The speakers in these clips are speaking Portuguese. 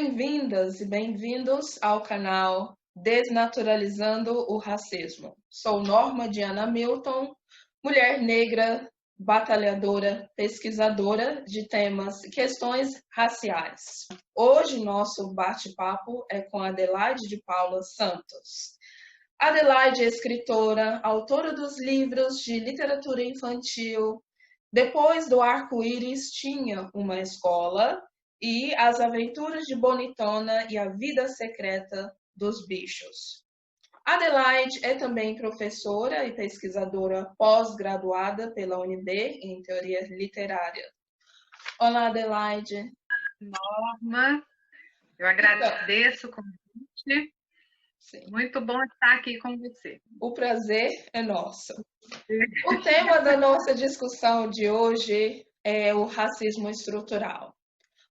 Bem-vindas e bem-vindos ao canal Desnaturalizando o Racismo. Sou Norma Diana Milton, mulher negra, batalhadora, pesquisadora de temas e questões raciais. Hoje nosso bate-papo é com Adelaide de Paula Santos. Adelaide é escritora, autora dos livros de literatura infantil Depois do Arco-Íris Tinha uma Escola e As Aventuras de Bonitona e a Vida Secreta dos Bichos. Adelaide é também professora e pesquisadora pós-graduada pela UNB em Teoria Literária. Olá, Adelaide. Norma, eu agradeço o convite. Sim. Muito bom estar aqui com você. O prazer é nosso. O tema da nossa discussão de hoje é o racismo estrutural.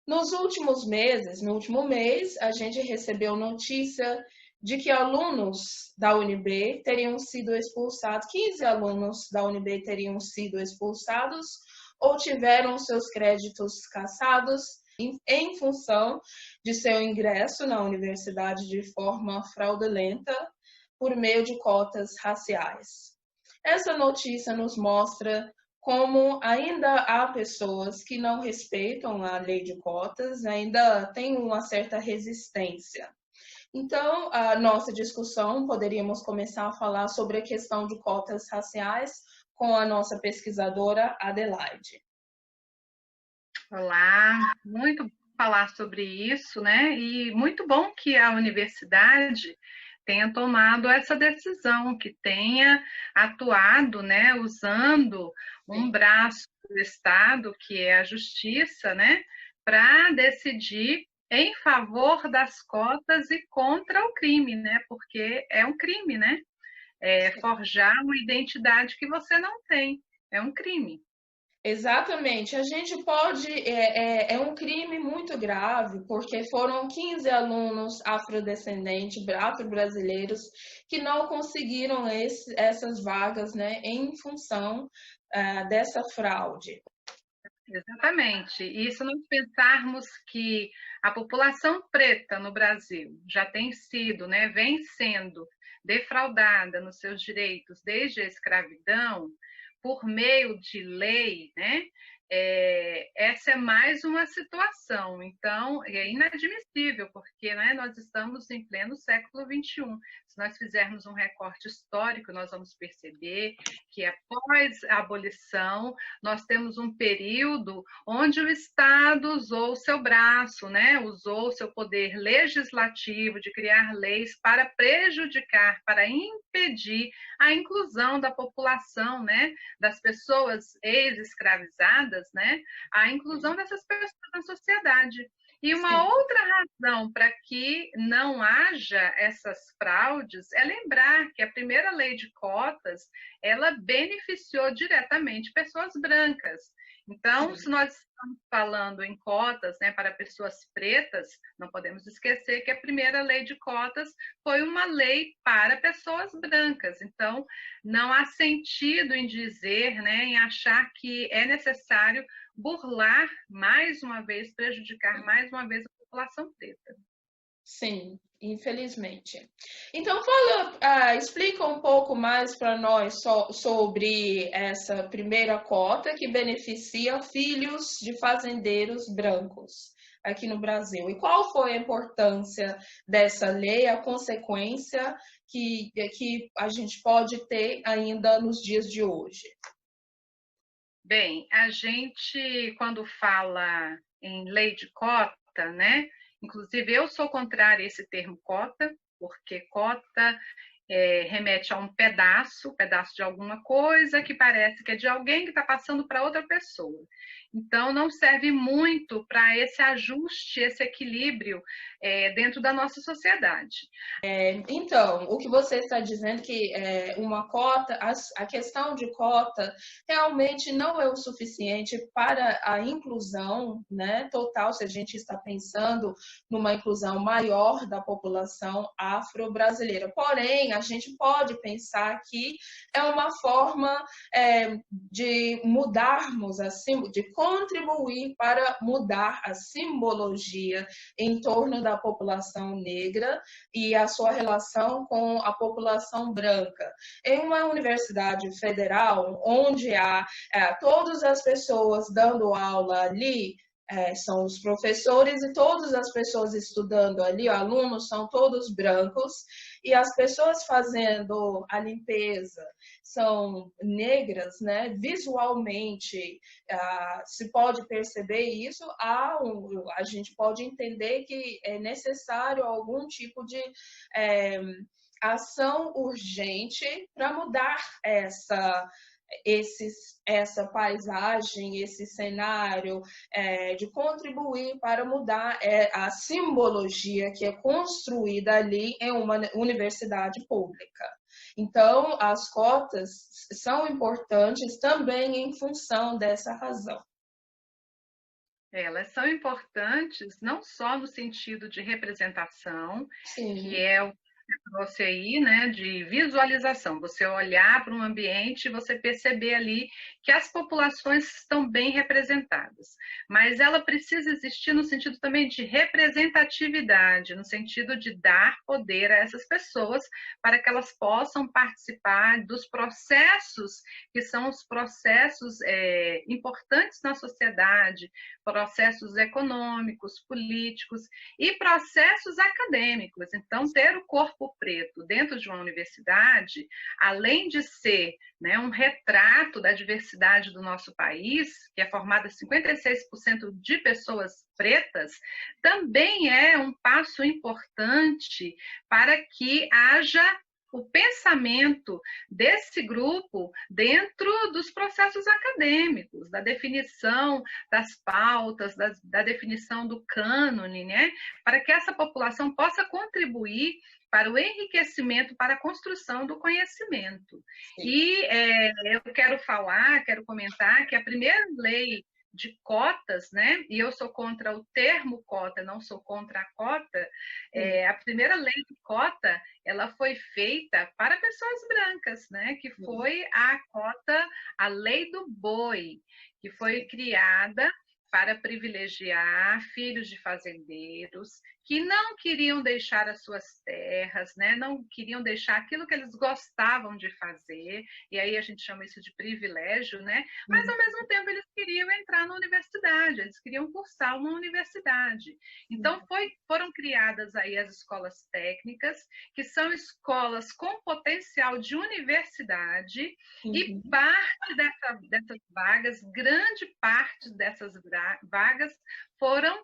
Nos últimos meses, no último mês, a gente recebeu notícia de que alunos da UNB teriam sido expulsados, 15 alunos da UNB teriam sido expulsados ou tiveram seus créditos cassados em função de seu ingresso na universidade de forma fraudulenta por meio de cotas raciais. Essa notícia nos mostra como ainda há pessoas que não respeitam a lei de cotas, ainda tem uma certa resistência. Então, a nossa discussão, poderíamos começar a falar sobre a questão de cotas raciais com a nossa pesquisadora Adelaide. Olá, muito bom falar sobre isso, né? E muito bom que a universidade tenha tomado essa decisão, que tenha atuado, né, usando um braço do Estado, que é a justiça, né, para decidir em favor das cotas e contra o crime, né? Porque é um crime, né? Forjar uma identidade que você não tem, é um crime. Exatamente, a gente pode, é um crime muito grave, porque foram 15 alunos afrodescendentes, afro-brasileiros, que não conseguiram essas vagas, né, em função dessa fraude. Exatamente, e se nós pensarmos que a população preta no Brasil já tem sido, né, vem sendo defraudada nos seus direitos desde a escravidão, por meio de lei, né? Essa é mais uma situação. Então, é inadmissível, porque, né, nós estamos em pleno século XXI. Se nós fizermos um recorte histórico, nós vamos perceber que após a abolição, nós temos um período onde o Estado usou o seu braço, né? Usou o seu poder legislativo de criar leis para prejudicar, para impedir a inclusão da população, né? Das pessoas ex-escravizadas, né? A inclusão dessas pessoas na sociedade. E uma outra razão para que não haja essas fraudes é lembrar que a primeira lei de cotas, ela beneficiou diretamente pessoas brancas. Então, se nós estamos falando em cotas, né, para pessoas pretas, não podemos esquecer que a primeira lei de cotas foi uma lei para pessoas brancas. Então, não há sentido em dizer, né, em achar que é necessário burlar mais uma vez, prejudicar mais uma vez a população preta. Sim, infelizmente. Então, explica um pouco mais para nós sobre essa primeira cota que beneficia filhos de fazendeiros brancos aqui no Brasil. E qual foi a importância dessa lei, a consequência que a gente pode ter ainda nos dias de hoje? Bem, a gente, quando fala em lei de cota, né? Inclusive, eu sou contrária a esse termo cota, porque cota remete a um pedaço de alguma coisa que parece que é de alguém que está passando para outra pessoa. Então, não serve muito para esse ajuste, esse equilíbrio dentro da nossa sociedade. Então, o que você está dizendo que uma cota, a questão de cota realmente não é o suficiente para a inclusão, né, total, se a gente está pensando numa inclusão maior da população afro-brasileira. Porém, a gente pode pensar que é uma forma de mudarmos, assim, de contribuir para mudar a simbologia em torno da população negra e a sua relação com a população branca. Em uma universidade federal, onde há todas as pessoas dando aula ali, são os professores e todas as pessoas estudando ali, alunos são todos brancos, e as pessoas fazendo a limpeza são negras, né? Visualmente, se pode perceber isso, a gente pode entender que é necessário algum tipo de ação urgente para mudar essa paisagem, esse cenário, de contribuir para mudar a simbologia que é construída ali em uma universidade pública. Então, as cotas são importantes também em função dessa razão. Elas são importantes não só no sentido de representação, Sim. Que é o trouxe aí, né, de visualização, você olhar para um ambiente e você perceber ali que as populações estão bem representadas, mas ela precisa existir no sentido também de representatividade, no sentido de dar poder a essas pessoas para que elas possam participar dos processos que são os processos importantes na sociedade, processos econômicos, políticos e processos acadêmicos. Então, ter o corpo preto dentro de uma universidade, além de ser, né, um retrato da diversidade do nosso país, que é formada 56% de pessoas pretas, também é um passo importante para que haja o pensamento desse grupo dentro dos processos acadêmicos, da definição das pautas, da definição do cânone, né? Para que essa população possa contribuir para o enriquecimento, para a construção do conhecimento. Sim. E eu quero comentar que a primeira lei de cotas, né? E eu sou contra o termo cota, não sou contra a cota. A primeira lei de cota, ela foi feita para pessoas brancas, né? Que foi a cota, a lei do boi, que foi criada para privilegiar filhos de fazendeiros que não queriam deixar as suas terras, né? Não queriam deixar aquilo que eles gostavam de fazer, e aí a gente chama isso de privilégio, né? Mas, ao mesmo tempo, eles queriam entrar na universidade, eles queriam cursar uma universidade. Então, foram criadas aí as escolas técnicas, que são escolas com potencial de universidade, e parte dessas vagas, grande parte dessas vagas foram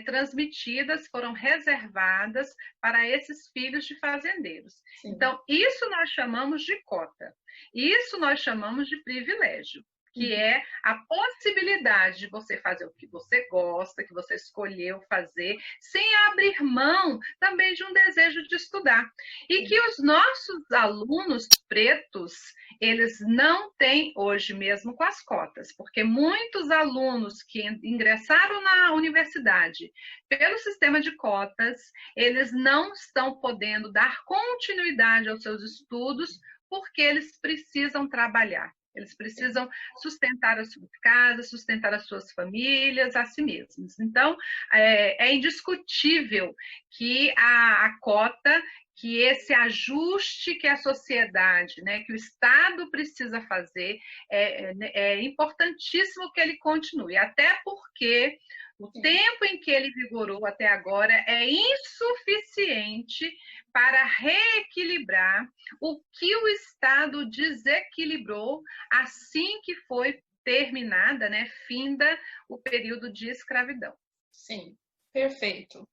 transmitidas, foram reservadas para esses filhos de fazendeiros. Sim. Então, isso nós chamamos de cota. Isso nós chamamos de privilégio, que é a possibilidade de você fazer o que você gosta, que você escolheu fazer, sem abrir mão também de um desejo de estudar. E que os nossos alunos pretos, eles não têm hoje mesmo com as cotas, porque muitos alunos que ingressaram na universidade pelo sistema de cotas, eles não estão podendo dar continuidade aos seus estudos porque eles precisam trabalhar. Eles precisam sustentar as suas casas, sustentar as suas famílias, a si mesmos. Então, é indiscutível que a cota, que esse ajuste que a sociedade, né, que o Estado precisa fazer, é importantíssimo que ele continue, até porque o tempo em que ele vigorou até agora é insuficiente para reequilibrar o que o Estado desequilibrou assim que foi terminada, né, finda o período de escravidão. Sim, perfeito.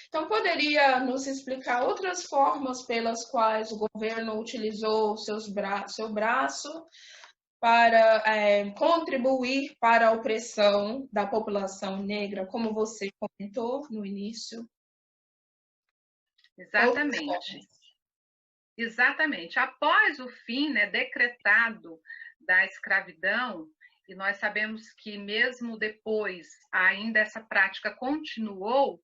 Então, poderia nos explicar outras formas pelas quais o governo utilizou seu braço para contribuir para a opressão da população negra, como você comentou no início? Exatamente. Exatamente. Após o fim, né, decretado da escravidão, e nós sabemos que mesmo depois ainda essa prática continuou,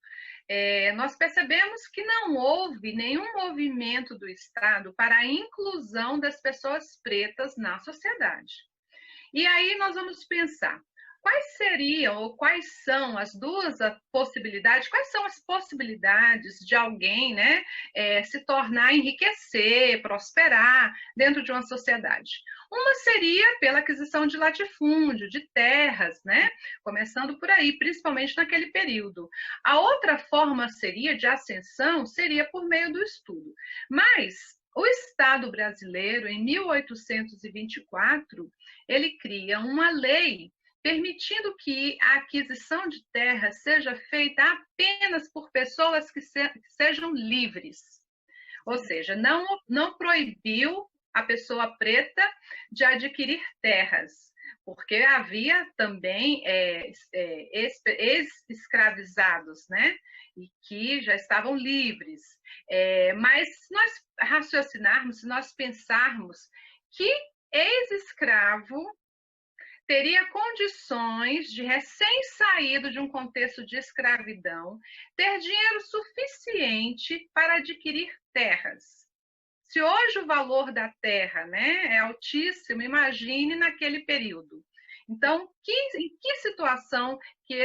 nós percebemos que não houve nenhum movimento do Estado para a inclusão das pessoas pretas na sociedade. E aí nós vamos pensar, quais seriam ou quais são as duas possibilidades, quais são as possibilidades de alguém, né, se tornar, enriquecer, prosperar dentro de uma sociedade? Uma seria pela aquisição de latifúndio, de terras, né, começando por aí, principalmente naquele período. A outra forma seria de ascensão, seria por meio do estudo. Mas o Estado brasileiro, em 1824, ele cria uma lei permitindo que a aquisição de terra seja feita apenas por pessoas que sejam livres. Ou seja, não proibiu a pessoa preta de adquirir terras, porque havia também ex-escravizados, né? E que já estavam livres. Mas se nós raciocinarmos, se nós pensarmos que ex-escravo teria condições de, recém-saído de um contexto de escravidão, ter dinheiro suficiente para adquirir terras. Se hoje o valor da terra, né, é altíssimo, imagine naquele período. Então, em que situação que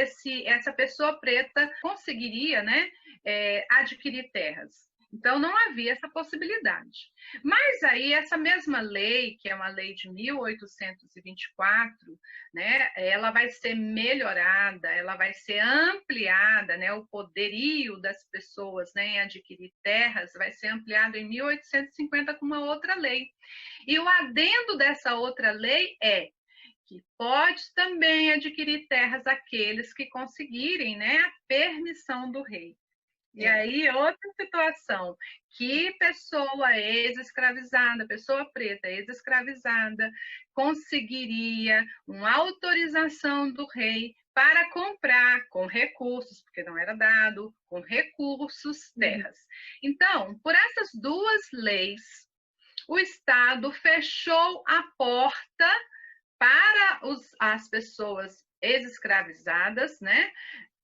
essa pessoa preta conseguiria, né, adquirir terras? Então, não havia essa possibilidade. Mas aí, essa mesma lei, que é uma lei de 1824, né, ela vai ser melhorada, ela vai ser ampliada, né, o poderio das pessoas, né, em adquirir terras vai ser ampliado em 1850 com uma outra lei. E o adendo dessa outra lei é que pode também adquirir terras aqueles que conseguirem, né, a permissão do rei. E aí, outra situação, que pessoa ex-escravizada, pessoa preta ex-escravizada, conseguiria uma autorização do rei para comprar com recursos, porque não era dado, com recursos, terras. Então, por essas duas leis, o Estado fechou a porta para as pessoas ex-escravizadas, né,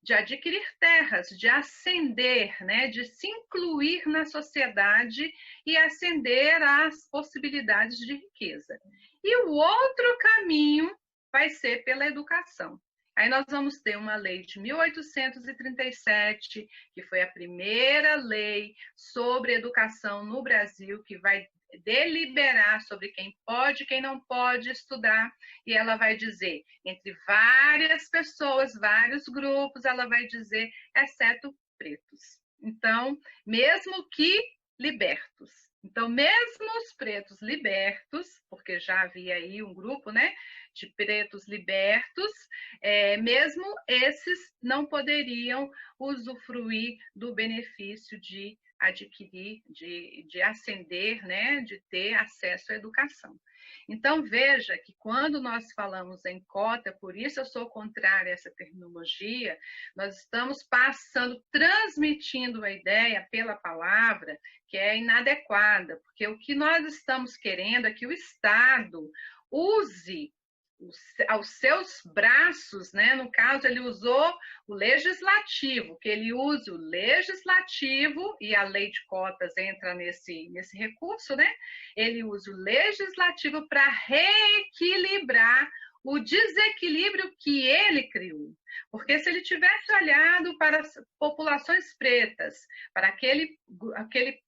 de adquirir terras, de ascender, né, de se incluir na sociedade e ascender às possibilidades de riqueza. E o outro caminho vai ser pela educação. Aí nós vamos ter uma lei de 1837, que foi a primeira lei sobre educação no Brasil, que vai deliberar sobre quem pode e quem não pode estudar, e ela vai dizer, entre várias pessoas, vários grupos, ela vai dizer, exceto pretos. Então, mesmo que libertos. Então, mesmo os pretos libertos, porque já havia aí um grupo, né, de pretos libertos, mesmo esses não poderiam usufruir do benefício de adquirir, de ascender, né, de ter acesso à educação. Então, veja que quando nós falamos em cota, por isso eu sou contrária a essa terminologia, nós estamos transmitindo a ideia pela palavra que é inadequada, porque o que nós estamos querendo é que o Estado use aos seus braços, né? No caso, ele usou o legislativo, que ele use o legislativo, e a lei de cotas entra nesse recurso, né? Ele usa o legislativo para reequilibrar o desequilíbrio que ele criou. Porque se ele tivesse olhado para as populações pretas, para aquele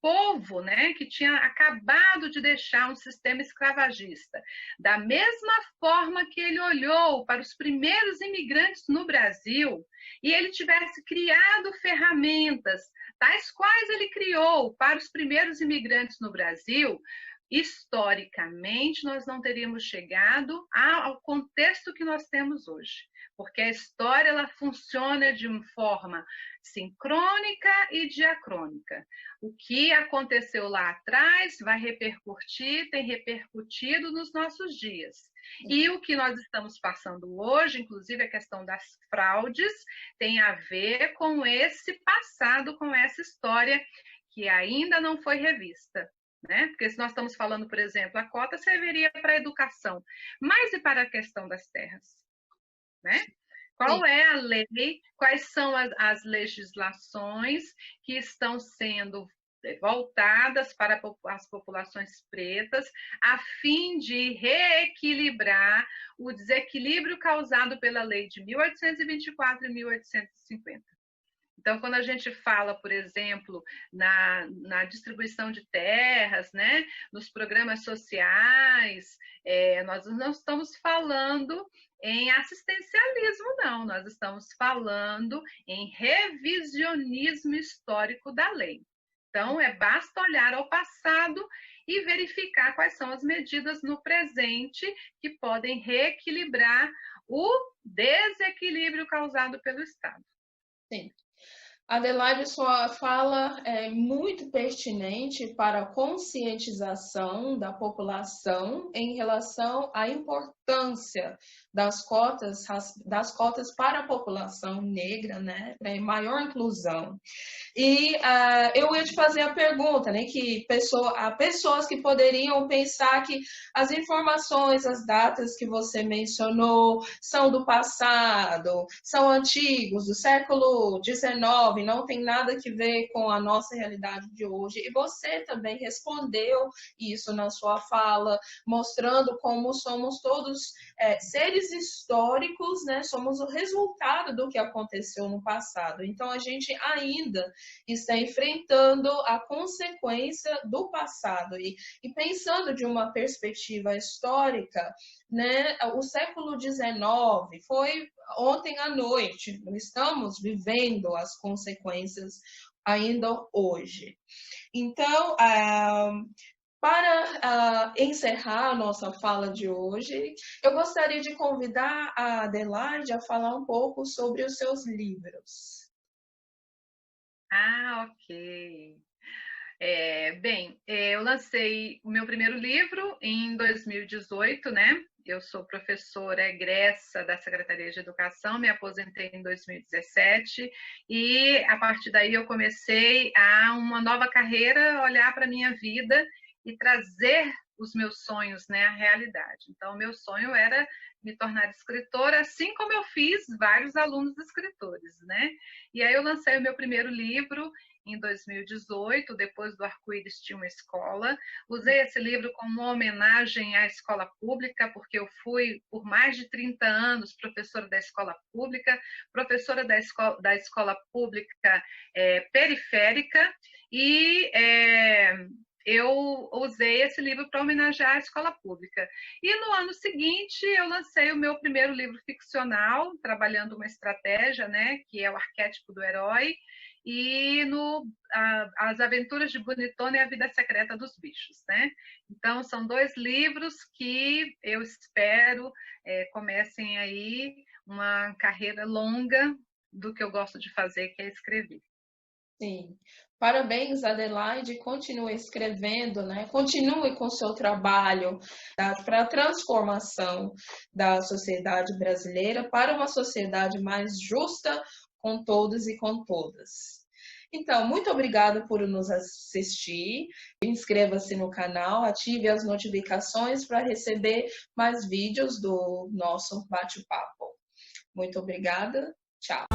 povo, né, que tinha acabado de deixar um sistema escravagista, da mesma forma que ele olhou para os primeiros imigrantes no Brasil, e ele tivesse criado ferramentas, tais quais ele criou para os primeiros imigrantes no Brasil, historicamente, nós não teríamos chegado ao contexto que nós temos hoje, porque a história ela funciona de uma forma sincrônica e diacrônica. O que aconteceu lá atrás vai repercutir, tem repercutido nos nossos dias. E o que nós estamos passando hoje, inclusive a questão das fraudes, tem a ver com esse passado, com essa história que ainda não foi revista. Né? Porque se nós estamos falando, por exemplo, a cota serviria para a educação, mas e para a questão das terras? Né? Qual é a lei, quais são as legislações que estão sendo voltadas para as populações pretas, a fim de reequilibrar o desequilíbrio causado pela lei de 1824 e 1850. Então, quando a gente fala, por exemplo, na distribuição de terras, né, nos programas sociais, nós não estamos falando em assistencialismo, não. Nós estamos falando em revisionismo histórico da lei. Então, basta olhar ao passado e verificar quais são as medidas no presente que podem reequilibrar o desequilíbrio causado pelo Estado. Sim. Adelaide, sua fala é muito pertinente para a conscientização da população em relação à importância das cotas para a população negra, né, para maior inclusão. E eu ia te fazer a pergunta, né, que há pessoas que poderiam pensar que as informações, as datas que você mencionou são do passado, são antigos, do século XIX, não tem nada que ver com a nossa realidade de hoje. E você também respondeu isso na sua fala, mostrando como somos todos seres históricos, né? Somos o resultado do que aconteceu no passado. Então, a gente ainda está enfrentando a consequência do passado. E pensando de uma perspectiva histórica, né, o século XIX foi ontem à noite, estamos vivendo as consequências ainda hoje. Então, para encerrar a nossa fala de hoje, eu gostaria de convidar a Adelaide a falar um pouco sobre os seus livros. Ok. Bem, eu lancei o meu primeiro livro em 2018, né? Eu sou professora egressa da Secretaria de Educação, me aposentei em 2017 e a partir daí eu comecei uma nova carreira, olhar para a minha vida e trazer os meus sonhos, né, à realidade. Então, o meu sonho era me tornar escritora, assim como eu fiz vários alunos escritores, né? E aí eu lancei o meu primeiro livro em 2018, depois do Arco-Íris Tinha uma Escola. Usei esse livro como uma homenagem à escola pública, porque eu fui, por mais de 30 anos, professora da escola pública, professora da escola pública periférica, e eu usei esse livro para homenagear a escola pública. E no ano seguinte, eu lancei o meu primeiro livro ficcional, trabalhando uma estratégia, né, que é o arquétipo do herói, e As Aventuras de Bonitona e a Vida Secreta dos Bichos, né? Então, são 2 livros que eu espero comecem aí uma carreira longa do que eu gosto de fazer, que é escrever. Sim. Parabéns, Adelaide. Continue escrevendo, né? Continue com o seu trabalho para a transformação da sociedade brasileira para uma sociedade mais justa com todos e com todas. Então, muito obrigada por nos assistir. Inscreva-se no canal, ative as notificações para receber mais vídeos do nosso bate-papo. Muito obrigada. Tchau.